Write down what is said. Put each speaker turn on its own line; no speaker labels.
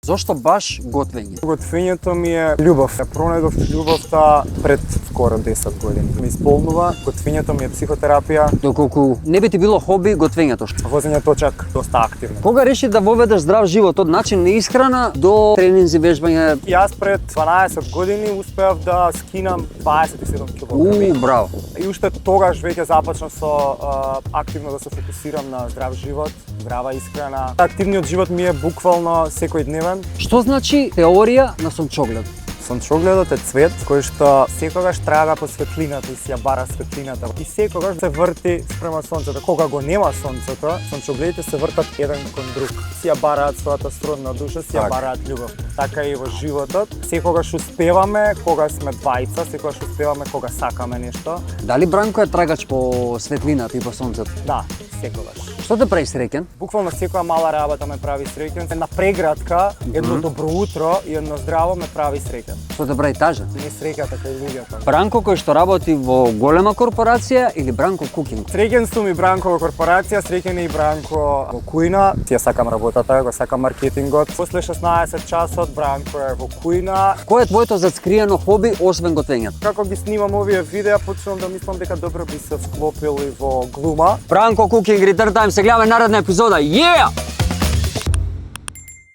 Зошто баш готвење?
Готвењето ми е љубов. Ја пронајдов љубовта пред скоро 10 години. Ми исполнува, готвењето ми е психотерапија.
Доколку не би ти било хоби готвењето,
Возењето чак доста активно.
кога реши да воведеш здрав живот од начин на исхрана до тренинзи, вежбање?
Јас пред 12 години успеав да скинам 27 килограми.
Браво.
И уште тогаш веќе започнав со активно да се фокусирам на здрав живот, здрава исхрана. Активниот живот ми е буквално секој дневен.
Што значи теорија на сончоглед?
Сончогледот е цвет кој што секогаш трага по светлината и си ја бара светлината. И секогаш се врти спрема сонцето. Кога го нема сонцето, сончогледите се вртат еден кон друг. Си ја бараат својата сродна душа, си ја бараат љубов. Така и во животот. Секогаш успеваме кога сме двајца, секогаш успеваме кога сакаме нешто.
Дали Бранко е трагач по светлината и по сонцето?
Да, секогаш.
Што те прави среќен?
Буквално секоја мала работа ме прави среќен. Една прегратка, едно добро утро и едно здраво ме прави среќен.
Што те прави тажен?
Не среќата кај луѓето.
Бранко кој што работи во голема корпорација или Бранко Кукинг?
Среќен сум и Бранко во корпорација, среќен е и Бранко во кујна. Ја сакам работата, го сакам маркетингот. После 16 часот Бранко е во кујна.
Кој е твоето зацкриено хоби освен готвењето?
Како ги снимам овие видеа, почнувам да мислам дека добро би се вклопил и во глума.
Бранко Кукинг, Return Time, се гледаме наредна епизода. Yeah!